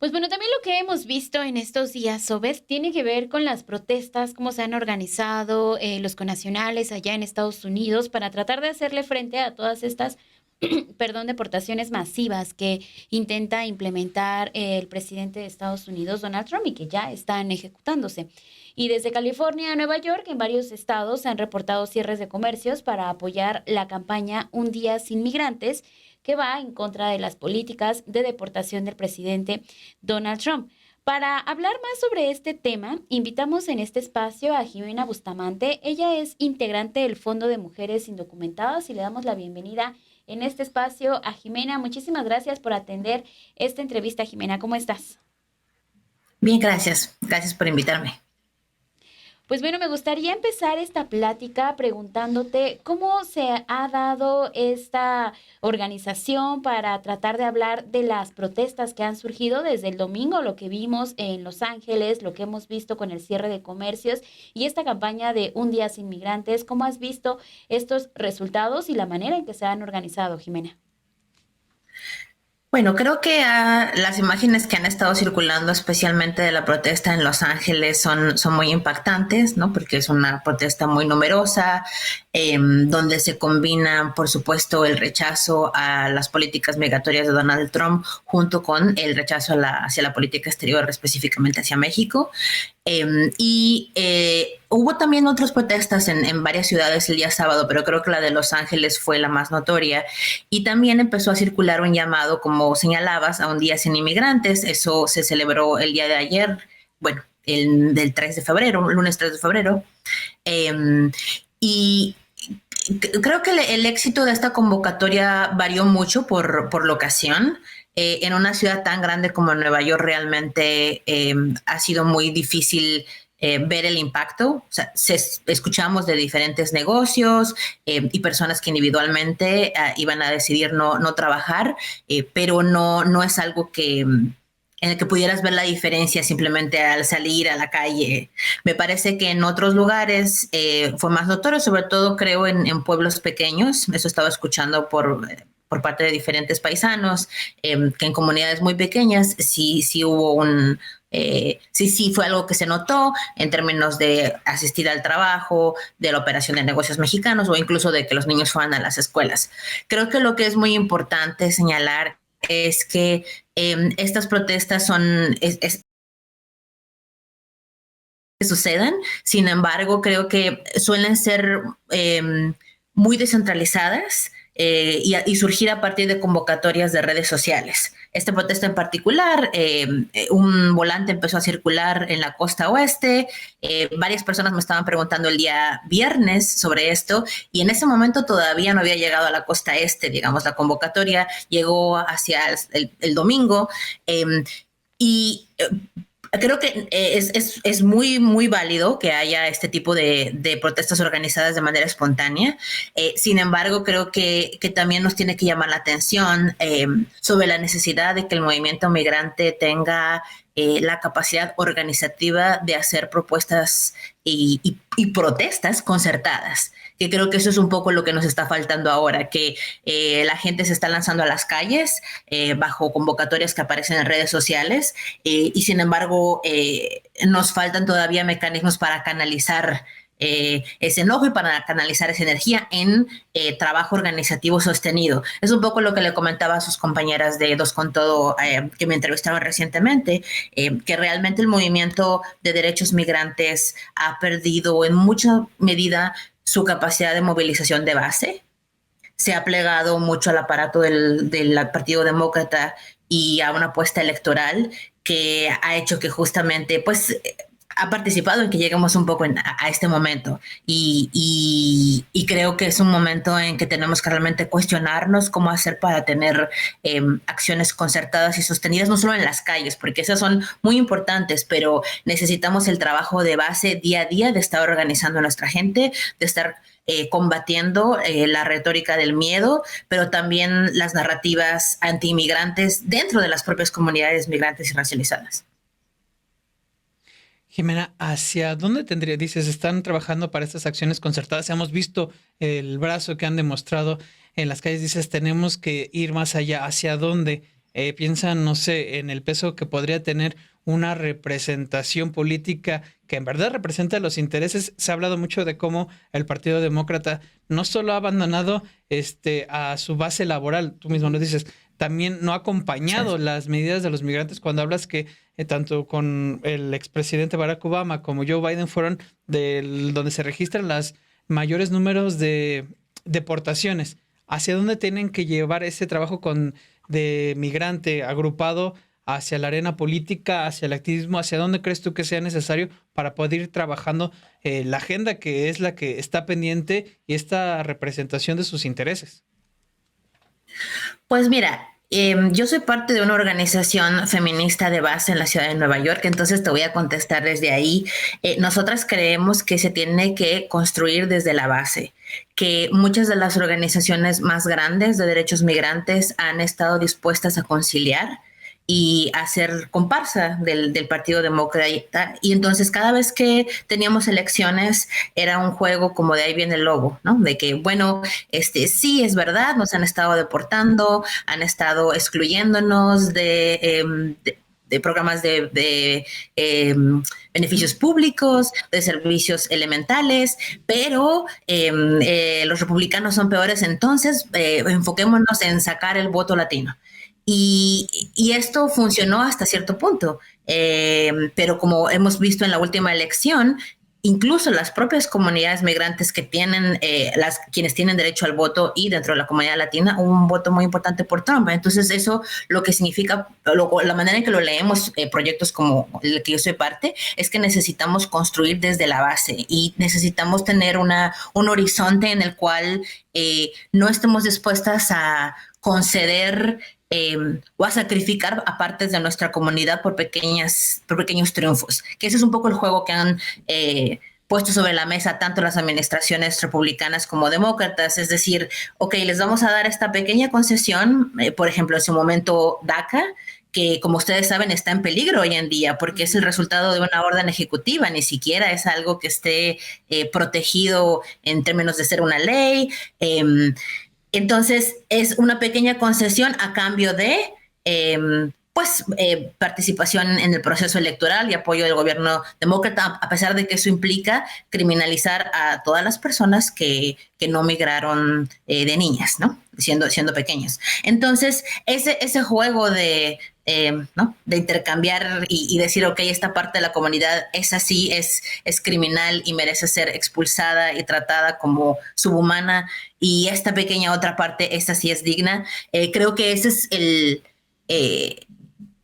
Pues bueno, también lo que hemos visto en estos días, Sobed, tiene que ver con las protestas, cómo se han organizado los connacionales allá en Estados Unidos para tratar de hacerle frente a todas estas, perdón, deportaciones masivas que intenta implementar el presidente de Estados Unidos, Donald Trump, y que ya están ejecutándose. Y desde California a Nueva York, en varios estados se han reportado cierres de comercios para apoyar la campaña Un Día Sin Migrantes, que va en contra de las políticas de deportación del presidente Donald Trump. Para hablar más sobre este tema, invitamos en este espacio a Jimena Bustamante. Ella es integrante del Fondo de Mujeres Indocumentadas y le damos la bienvenida en este espacio a Jimena. Muchísimas gracias por atender esta entrevista, Jimena. ¿Cómo estás? Bien, gracias. Gracias por invitarme. Pues bueno, me gustaría empezar esta plática preguntándote cómo se ha dado esta organización para tratar de hablar de las protestas que han surgido desde el domingo, lo que vimos en Los Ángeles, lo que hemos visto con el cierre de comercios y esta campaña de Un Día Sin Migrantes. ¿Cómo has visto estos resultados y la manera en que se han organizado, Jimena? Bueno, creo que las imágenes que han estado circulando, especialmente de la protesta en Los Ángeles, son muy impactantes, ¿no? Porque es una protesta muy numerosa, donde se combina, por supuesto, el rechazo a las políticas migratorias de Donald Trump junto con el rechazo hacia la política exterior, específicamente hacia México. Hubo también otras protestas en varias ciudades el día sábado, pero creo que la de Los Ángeles fue la más notoria. Y también empezó a circular un llamado, como señalabas, a Un Día Sin Inmigrantes. Eso se celebró el día de ayer, bueno, del 3 de febrero, lunes 3 de febrero. Y creo que el éxito de esta convocatoria varió mucho por la ocasión. En una ciudad tan grande como Nueva York realmente ha sido muy difícil ver el impacto. O sea, escuchamos de diferentes negocios y personas que individualmente iban a decidir no trabajar, pero no es algo en el que pudieras ver la diferencia simplemente al salir a la calle. Me parece que en otros lugares fue más notorio, sobre todo creo en pueblos pequeños. Eso estaba escuchando por parte de diferentes paisanos, que en comunidades muy pequeñas sí hubo sí fue algo que se notó en términos de asistir al trabajo, de la operación de negocios mexicanos o incluso de que los niños fueran a las escuelas. Creo que lo que es muy importante señalar es que estas protestas que sucedan. Sin embargo, creo que suelen ser muy descentralizadas y surgir a partir de convocatorias de redes sociales. Esta protesta en particular, un volante empezó a circular en la costa oeste. Varias personas me estaban preguntando el día viernes sobre esto y en ese momento todavía no había llegado a la costa este, digamos, la convocatoria llegó hacia el domingo. Y creo que es muy válido que haya este tipo de protestas organizadas de manera espontánea. Sin embargo, creo que también nos tiene que llamar la atención sobre la necesidad de que el movimiento migrante tenga la capacidad organizativa de hacer propuestas y protestas concertadas, que creo que eso es un poco lo que nos está faltando ahora, que la gente se está lanzando a las calles bajo convocatorias que aparecen en redes sociales y sin embargo nos faltan todavía mecanismos para canalizar ese enojo y para canalizar esa energía en trabajo organizativo sostenido. Es un poco lo que le comentaba a sus compañeras de Dos con Todo que me entrevistaron recientemente, que realmente el movimiento de derechos migrantes ha perdido en mucha medida su capacidad de movilización de base. Se ha plegado mucho al aparato del Partido Demócrata y a una apuesta electoral que ha hecho que justamente pues ha participado en que lleguemos un poco a este momento y creo que es un momento en que tenemos que realmente cuestionarnos cómo hacer para tener acciones concertadas y sostenidas, no solo en las calles, porque esas son muy importantes, pero necesitamos el trabajo de base día a día de estar organizando a nuestra gente, de estar combatiendo la retórica del miedo, pero también las narrativas anti-inmigrantes dentro de las propias comunidades migrantes y racializadas. Jimena, ¿hacia dónde tendría? Dices, están trabajando para estas acciones concertadas. Hemos visto el brazo que han demostrado en las calles. Dices, tenemos que ir más allá. ¿Hacia dónde? piensan, no sé, en el peso que podría tener una representación política que en verdad representa los intereses. Se ha hablado mucho de cómo el Partido Demócrata no solo ha abandonado a su base laboral, tú mismo lo dices, también no ha acompañado las medidas de los migrantes. Cuando hablas que tanto con el expresidente Barack Obama como Joe Biden fueron donde se registran los mayores números de deportaciones. ¿Hacia dónde tienen que llevar ese trabajo de migrante agrupado hacia la arena política, hacia el activismo? ¿Hacia dónde crees tú que sea necesario para poder ir trabajando la agenda que es la que está pendiente y esta representación de sus intereses? Pues mira, yo soy parte de una organización feminista de base en la ciudad de Nueva York, entonces te voy a contestar desde ahí. Nosotras creemos que se tiene que construir desde la base, que muchas de las organizaciones más grandes de derechos migrantes han estado dispuestas a conciliar y hacer comparsa del Partido Demócrata. Y entonces cada vez que teníamos elecciones era un juego como de ahí viene el lobo, ¿no? De que, bueno, sí, es verdad, nos han estado deportando, han estado excluyéndonos de programas de beneficios públicos, de servicios elementales, pero los republicanos son peores, entonces enfoquémonos en sacar el voto latino. Y esto funcionó hasta cierto punto, pero como hemos visto en la última elección, incluso las propias comunidades migrantes que tienen, quienes tienen derecho al voto y dentro de la comunidad latina, hubo un voto muy importante por Trump. Entonces eso lo que significa, la manera en que lo leemos, proyectos como el que yo soy parte, es que necesitamos construir desde la base y necesitamos tener un horizonte en el cual no estemos dispuestas a conceder o a sacrificar a partes de nuestra comunidad por pequeños triunfos, que ese es un poco el juego que han puesto sobre la mesa tanto las administraciones republicanas como demócratas, es decir, ok, les vamos a dar esta pequeña concesión, por ejemplo, en su momento DACA, que como ustedes saben está en peligro hoy en día porque es el resultado de una orden ejecutiva, ni siquiera es algo que esté protegido en términos de ser una ley. Entonces, es una pequeña concesión a cambio de participación en el proceso electoral y apoyo del gobierno demócrata, a pesar de que eso implica criminalizar a todas las personas que no migraron de niñas, ¿no? Siendo pequeños. Entonces, ese juego ¿no? de intercambiar y decir, ok, esta parte de la comunidad es así, es criminal y merece ser expulsada y tratada como subhumana, y esta pequeña otra parte, esta sí es digna. Creo que ese es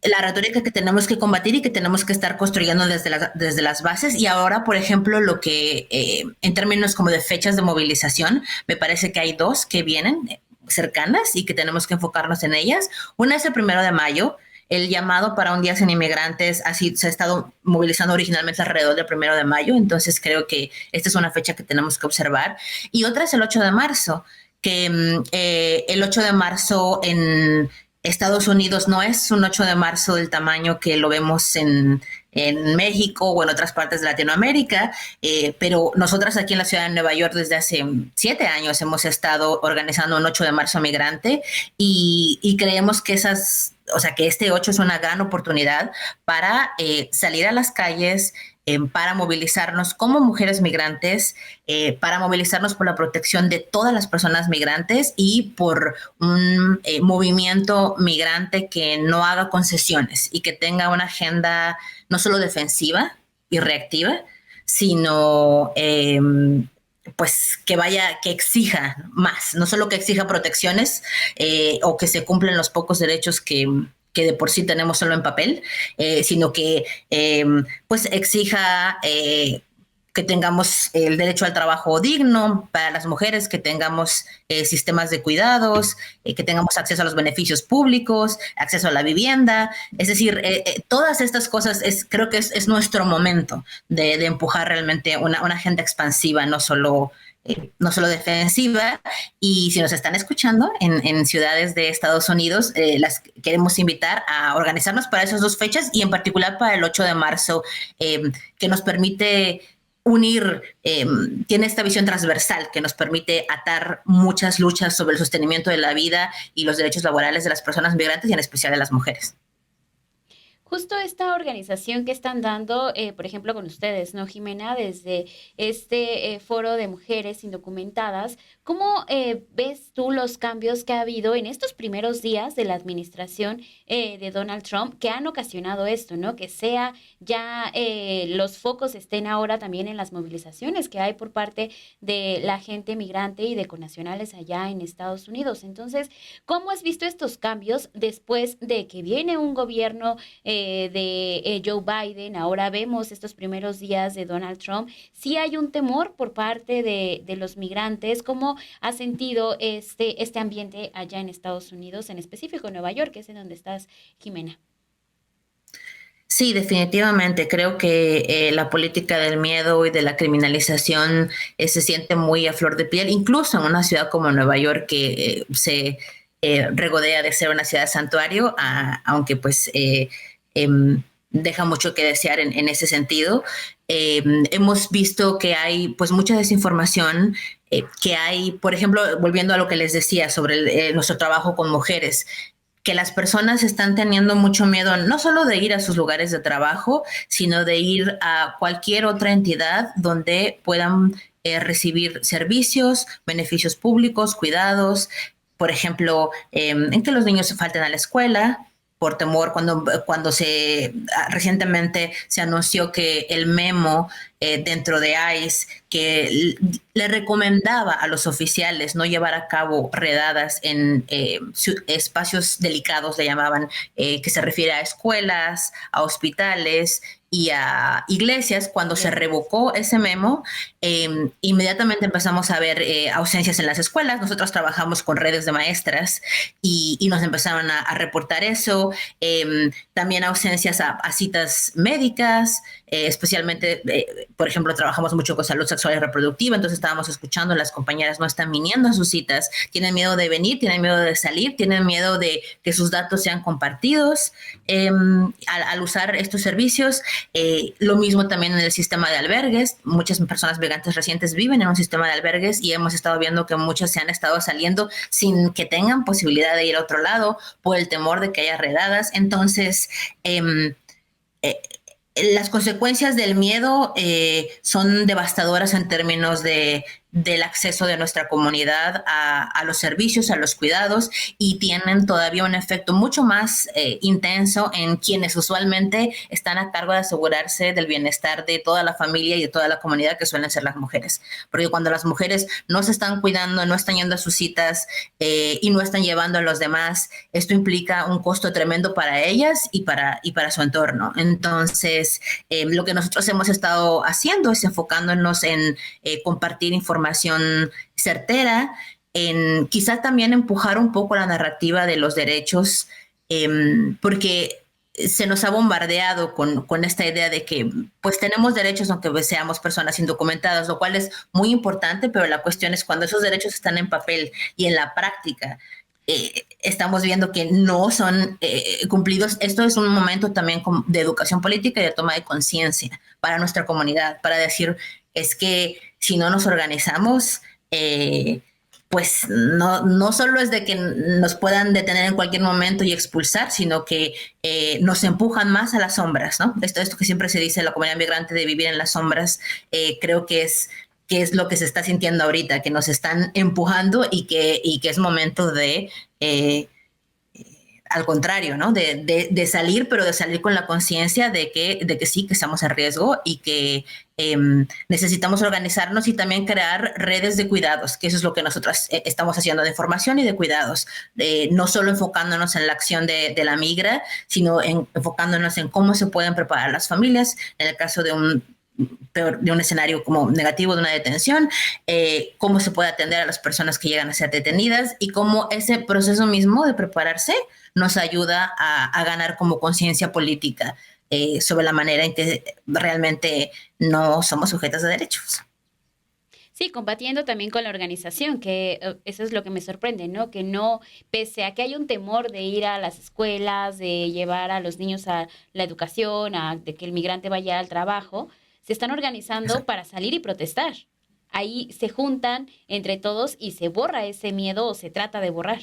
la retórica que tenemos que combatir y que tenemos que estar construyendo desde las bases. Y ahora, por ejemplo, lo que en términos como de fechas de movilización, me parece que hay dos que vienen cercanas y que tenemos que enfocarnos en ellas. Una es el 1 de mayo. El llamado para un día sin inmigrantes se ha estado movilizando originalmente alrededor del 1 de mayo, entonces creo que esta es una fecha que tenemos que observar. Y otra es el 8 de marzo, que el 8 de marzo en Estados Unidos no es un 8 de marzo del tamaño que lo vemos en México o en otras partes de Latinoamérica, pero nosotras aquí en la ciudad de Nueva York desde hace 7 años hemos estado organizando un 8 de marzo migrante y creemos que que este 8 es una gran oportunidad para salir a las calles, para movilizarnos como mujeres migrantes, para movilizarnos por la protección de todas las personas migrantes y por un movimiento migrante que no haga concesiones y que tenga una agenda no solo defensiva y reactiva, sino que exija más, no solo que exija protecciones o que se cumplen los pocos derechos que de por sí tenemos solo en papel, sino que exija que tengamos el derecho al trabajo digno para las mujeres, que tengamos sistemas de cuidados, que tengamos acceso a los beneficios públicos, acceso a la vivienda. Es decir, todas estas cosas creo que es nuestro momento de empujar realmente una agenda expansiva, no solo defensiva. Y si nos están escuchando en ciudades de Estados Unidos, las queremos invitar a organizarnos para esas dos fechas y en particular para el 8 de marzo, que nos permite unir, tiene esta visión transversal que nos permite atar muchas luchas sobre el sostenimiento de la vida y los derechos laborales de las personas migrantes y en especial de las mujeres. Justo esta organización que están dando, por ejemplo, con ustedes, ¿no, Jimena? Desde este foro de mujeres indocumentadas, ¿cómo ves tú los cambios que ha habido en estos primeros días de la administración de Donald Trump que han ocasionado esto, ¿no? Que sea ya los focos estén ahora también en las movilizaciones que hay por parte de la gente migrante y de connacionales allá en Estados Unidos. Entonces, ¿cómo has visto estos cambios después de que viene un gobierno de Joe Biden? Ahora vemos estos primeros días de Donald Trump. Sí hay un temor por parte de los migrantes. ¿Cómo ha sentido este ambiente allá en Estados Unidos, en específico en Nueva York, que es en donde estás, Jimena? Sí, definitivamente. Creo que la política del miedo y de la criminalización se siente muy a flor de piel, incluso en una ciudad como Nueva York que se regodea de ser una ciudad santuario, aunque pues deja mucho que desear en ese sentido. Hemos visto que hay pues mucha desinformación, que hay, por ejemplo, volviendo a lo que les decía sobre nuestro trabajo con mujeres, que las personas están teniendo mucho miedo no solo de ir a sus lugares de trabajo, sino de ir a cualquier otra entidad donde puedan recibir servicios, beneficios públicos, cuidados, por ejemplo, en que los niños se falten a la escuela por temor cuando recientemente se anunció que el memo dentro de ICE que le recomendaba a los oficiales no llevar a cabo redadas en espacios delicados, le llamaban, que se refiere a escuelas, a hospitales y a iglesias. Cuando se revocó ese memo, inmediatamente empezamos a ver ausencias en las escuelas. Nosotros trabajamos con redes de maestras y nos empezaron a reportar eso. También ausencias a citas médicas, especialmente, por ejemplo, trabajamos mucho con salud sexual y reproductiva, entonces estábamos escuchando, las compañeras no están viniendo a sus citas, tienen miedo de venir, tienen miedo de salir, tienen miedo de que sus datos sean compartidos al usar estos servicios. Lo mismo también en el sistema de albergues. Muchas personas migrantes recientes viven en un sistema de albergues y hemos estado viendo que muchos se han estado saliendo sin que tengan posibilidad de ir a otro lado por el temor de que haya redadas. Entonces, las consecuencias del miedo son devastadoras en términos del acceso de nuestra comunidad a los servicios, a los cuidados, y tienen todavía un efecto mucho más intenso en quienes usualmente están a cargo de asegurarse del bienestar de toda la familia y de toda la comunidad, que suelen ser las mujeres. Porque cuando las mujeres no se están cuidando, no están yendo a sus citas y no están llevando a los demás, esto implica un costo tremendo para ellas y para su entorno. Entonces, lo que nosotros hemos estado haciendo es enfocándonos en compartir información certera, en quizás también empujar un poco la narrativa de los derechos, porque se nos ha bombardeado con esta idea de que pues tenemos derechos aunque seamos personas indocumentadas, lo cual es muy importante, pero la cuestión es cuando esos derechos están en papel y en la práctica estamos viendo que no son cumplidos. Esto es un momento también de educación política y de toma de conciencia para nuestra comunidad, para decir, es que si no nos organizamos, pues no solo es de que nos puedan detener en cualquier momento y expulsar, sino que nos empujan más a las sombras, ¿no? Esto que siempre se dice en la comunidad migrante de vivir en las sombras, creo que es lo que se está sintiendo ahorita, que nos están empujando y que es momento de, al contrario, ¿no? De salir, pero de salir con la conciencia de que sí, que estamos en riesgo y que necesitamos organizarnos y también crear redes de cuidados, que eso es lo que nosotros estamos haciendo, de información y de cuidados, no solo enfocándonos en la acción de la migra, sino enfocándonos en cómo se pueden preparar las familias en el caso de un escenario como negativo de una detención, cómo se puede atender a las personas que llegan a ser detenidas y cómo ese proceso mismo de prepararse nos ayuda a ganar como conciencia política sobre la manera en que realmente no somos sujetas de derechos. Sí, combatiendo también con la organización, que eso es lo que me sorprende, ¿no? Que no, pese a que hay un temor de ir a las escuelas, de llevar a los niños a la educación, de que el migrante vaya al trabajo, se están organizando para salir y protestar. Ahí se juntan entre todos y se borra ese miedo o se trata de borrar.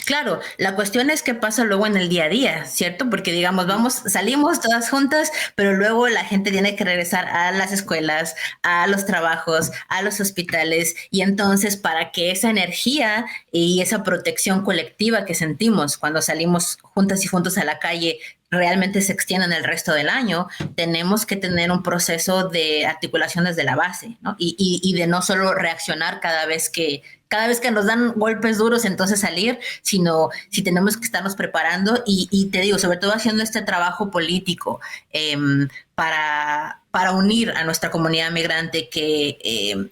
Claro, la cuestión es qué pasa luego en el día a día, ¿cierto? Porque digamos, salimos todas juntas, pero luego la gente tiene que regresar a las escuelas, a los trabajos, a los hospitales, y entonces para que esa energía y esa protección colectiva que sentimos cuando salimos juntas y juntos a la calle realmente se extienda en el resto del año, tenemos que tener un proceso de articulación desde la base, ¿no? Y de no solo reaccionar cada vez que nos dan golpes duros, entonces salir, sino si tenemos que estarnos preparando y te digo, sobre todo haciendo este trabajo político para unir a nuestra comunidad migrante que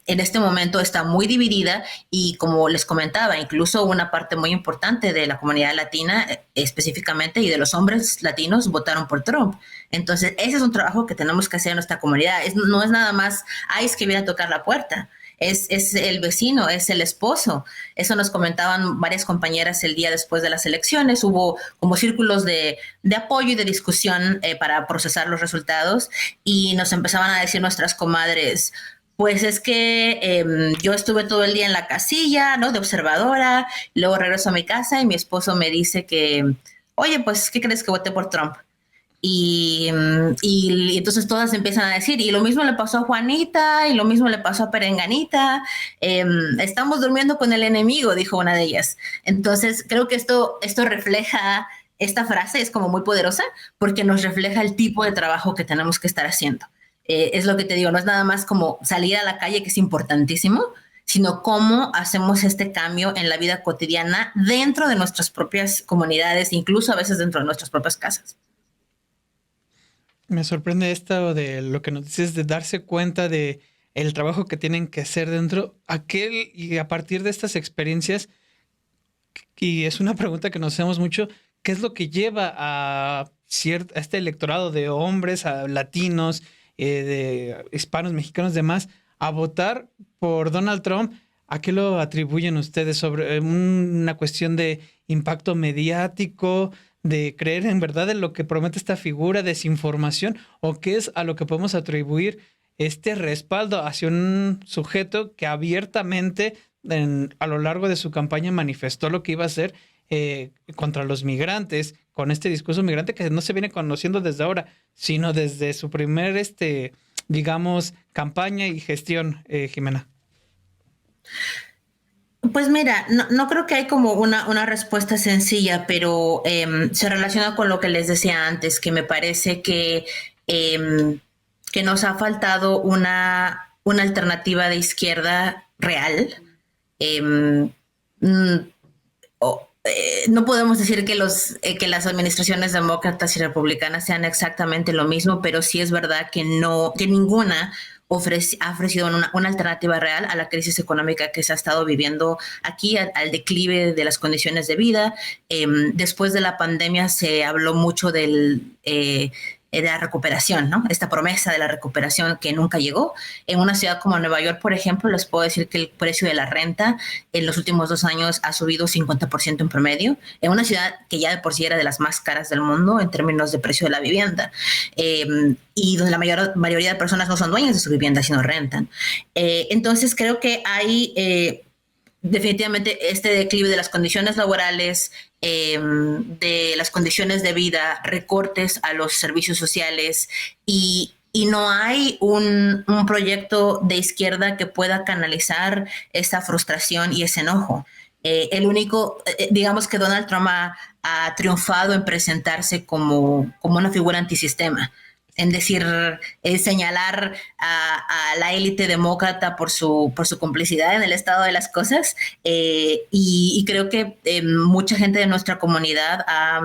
en este momento está muy dividida y como les comentaba, incluso una parte muy importante de la comunidad latina específicamente y de los hombres latinos votaron por Trump. Entonces, ese es un trabajo que tenemos que hacer en nuestra comunidad. No es nada más, es que viene a tocar la puerta. Es el vecino, es el esposo. Eso nos comentaban varias compañeras el día después de las elecciones. Hubo como círculos de apoyo y de discusión para procesar los resultados y nos empezaban a decir nuestras comadres, pues es que yo estuve todo el día en la casilla, ¿no? De observadora, luego regreso a mi casa y mi esposo me dice que, oye, pues, ¿qué crees que voté por Trump? Y entonces todas empiezan a decir, y lo mismo le pasó a Juanita, y lo mismo le pasó a Perenganita, estamos durmiendo con el enemigo, dijo una de ellas. Entonces creo que esto refleja, esta frase es como muy poderosa, porque nos refleja el tipo de trabajo que tenemos que estar haciendo. Es lo que te digo, no es nada más como salir a la calle, que es importantísimo, sino cómo hacemos este cambio en la vida cotidiana dentro de nuestras propias comunidades, incluso a veces dentro de nuestras propias casas. Me sorprende esto de lo que nos dices de darse cuenta de el trabajo que tienen que hacer dentro y a partir de estas experiencias, y es una pregunta que nos hacemos mucho, ¿qué es lo que lleva a este electorado de hombres, a latinos, de hispanos, mexicanos, demás, a votar por Donald Trump? ¿A qué lo atribuyen ustedes? ¿Sobre una cuestión de impacto mediático, de creer en verdad en lo que promete esta figura, desinformación, o qué es a lo que podemos atribuir este respaldo hacia un sujeto que abiertamente a lo largo de su campaña manifestó lo que iba a hacer contra los migrantes, con este discurso migrante que no se viene conociendo desde ahora, sino desde su primer, digamos, campaña y gestión, Jimena? Pues mira, no creo que hay como una respuesta sencilla, pero se relaciona con lo que les decía antes, que me parece que nos ha faltado una alternativa de izquierda real. No podemos decir que las administraciones demócratas y republicanas sean exactamente lo mismo, pero sí es verdad que ninguna ha ofrecido una alternativa real a la crisis económica que se ha estado viviendo aquí, al declive de las condiciones de vida. Después de la pandemia se habló mucho de la recuperación, ¿no? Esta promesa de la recuperación que nunca llegó. En una ciudad como Nueva York, por ejemplo, les puedo decir que el precio de la renta en los últimos 2 años ha subido 50% en promedio, en una ciudad que ya de por sí era de las más caras del mundo en términos de precio de la vivienda, y donde la mayoría de personas no son dueñas de su vivienda, sino rentan. Entonces creo que hay definitivamente este declive de las condiciones laborales, de las condiciones de vida, recortes a los servicios sociales y no hay un proyecto de izquierda que pueda canalizar esa frustración y ese enojo. El único, digamos que Donald Trump ha triunfado en presentarse como una figura antisistema, en decir, señalar a la élite demócrata por su complicidad en el estado de las cosas, y creo que mucha gente de nuestra comunidad ha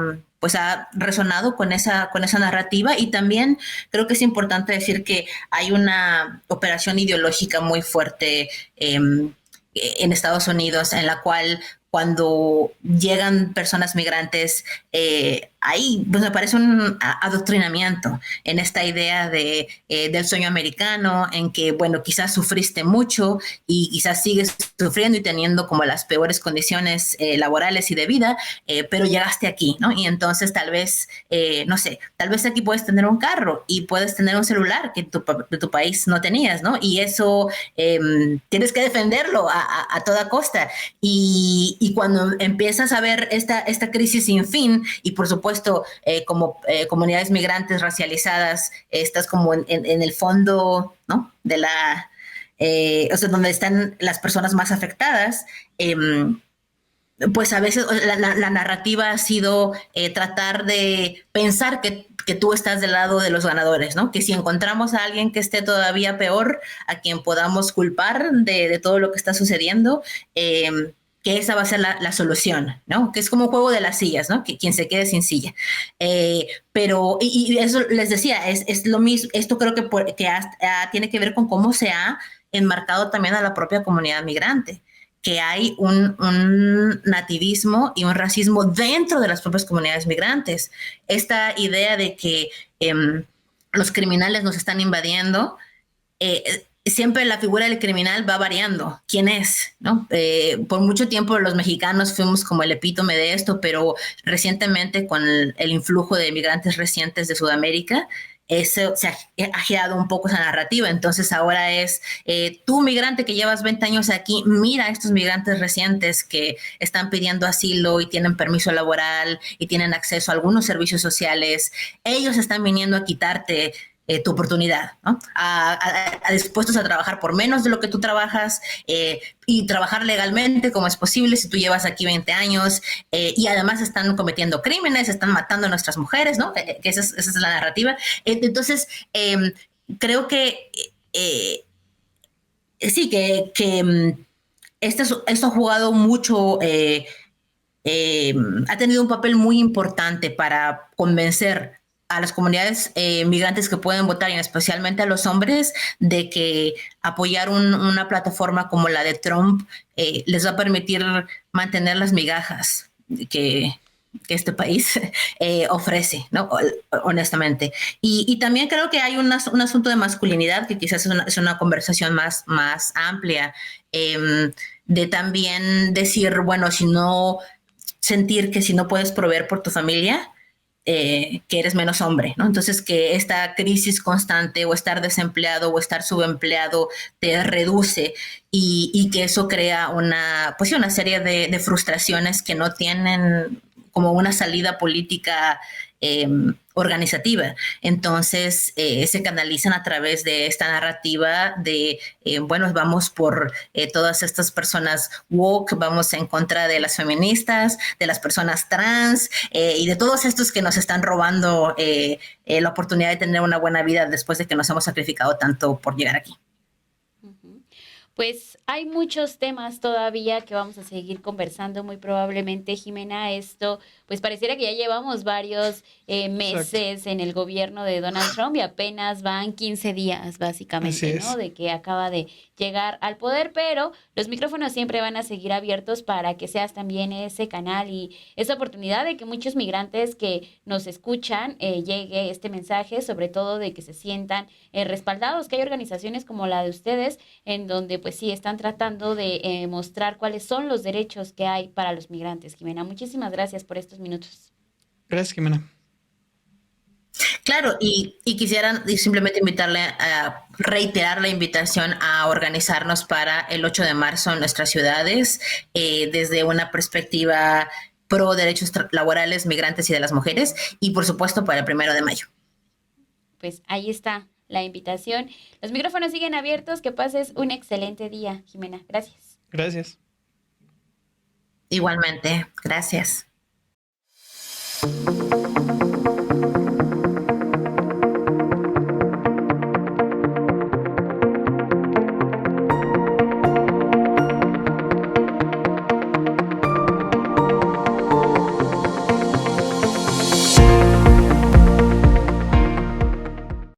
resonado con esa narrativa, y también creo que es importante decir que hay una operación ideológica muy fuerte en Estados Unidos, en la cual cuando llegan personas migrantes, ahí pues me parece un adoctrinamiento en esta idea del sueño americano, en que, bueno, quizás sufriste mucho y quizás sigues sufriendo y teniendo como las peores condiciones laborales y de vida, pero llegaste aquí, ¿no? Y entonces tal vez, no sé, tal vez aquí puedes tener un carro y puedes tener un celular que de tu país no tenías, ¿no? Y eso tienes que defenderlo a toda costa. Y cuando empiezas a ver esta crisis sin fin, y por supuesto como comunidades migrantes racializadas, estás como en el fondo, ¿no? De la, o sea, donde están las personas más afectadas, pues a veces la narrativa ha sido tratar de pensar que tú estás del lado de los ganadores, ¿no? Que si encontramos a alguien que esté todavía peor, a quien podamos culpar de todo lo que está sucediendo, que esa va a ser la solución, ¿no? Que es como un juego de las sillas, ¿no? Que quien se quede sin silla. Pero, y eso les decía, es lo mismo, esto creo que tiene que ver con cómo se ha enmarcado también a la propia comunidad migrante, que hay un nativismo y un racismo dentro de las propias comunidades migrantes. Esta idea de que los criminales nos están invadiendo, siempre la figura del criminal va variando. ¿Quién es? ¿No? Por mucho tiempo los mexicanos fuimos como el epítome de esto, pero recientemente con el influjo de migrantes recientes de Sudamérica, eso se ha girado un poco esa narrativa. Entonces ahora es tú migrante que llevas 20 años aquí, mira a estos migrantes recientes que están pidiendo asilo y tienen permiso laboral y tienen acceso a algunos servicios sociales. Ellos están viniendo a quitarte tu oportunidad, ¿no? A dispuestos a trabajar por menos de lo que tú trabajas y trabajar legalmente como es posible si tú llevas aquí 20 años y además están cometiendo crímenes, están matando a nuestras mujeres, ¿no? Que esa es la narrativa. Entonces, creo que sí, que esto ha jugado mucho, ha tenido un papel muy importante para convencer a las comunidades migrantes que pueden votar, y especialmente a los hombres, de que apoyar una plataforma como la de Trump les va a permitir mantener las migajas que este país ofrece, ¿no? Honestamente. Y también creo que hay un asunto de masculinidad que quizás es una conversación más amplia, de también decir, bueno, sentir que si no puedes proveer por tu familia, que eres menos hombre, ¿no? Entonces, que esta crisis constante o estar desempleado o estar subempleado te reduce y que eso crea una serie de frustraciones que no tienen como una salida política organizativa. Entonces, se canalizan a través de esta narrativa de, bueno, vamos por todas estas personas woke, vamos en contra de las feministas, de las personas trans y de todos estos que nos están robando la oportunidad de tener una buena vida después de que nos hemos sacrificado tanto por llegar aquí. Pues hay muchos temas todavía que vamos a seguir conversando muy probablemente, Jimena. Esto, pues pareciera que ya llevamos varios meses Exacto. En el gobierno de Donald Trump y apenas van 15 días básicamente, ¿no? De que acaba de llegar al poder, pero los micrófonos siempre van a seguir abiertos para que seas también ese canal y esa oportunidad de que muchos migrantes que nos escuchan llegue este mensaje, sobre todo de que se sientan respaldados, que hay organizaciones como la de ustedes en donde pues sí están tratando de mostrar cuáles son los derechos que hay para los migrantes. Jimena, muchísimas gracias por estos minutos. Gracias, Jimena. Claro, y quisiera simplemente invitarle a reiterar la invitación a organizarnos para el 8 de marzo en nuestras ciudades, desde una perspectiva pro derechos laborales, migrantes y de las mujeres, y por supuesto para el 1 de mayo. Pues ahí está la invitación. Los micrófonos siguen abiertos. Que pases un excelente día, Jimena. Gracias. Gracias. Igualmente, gracias.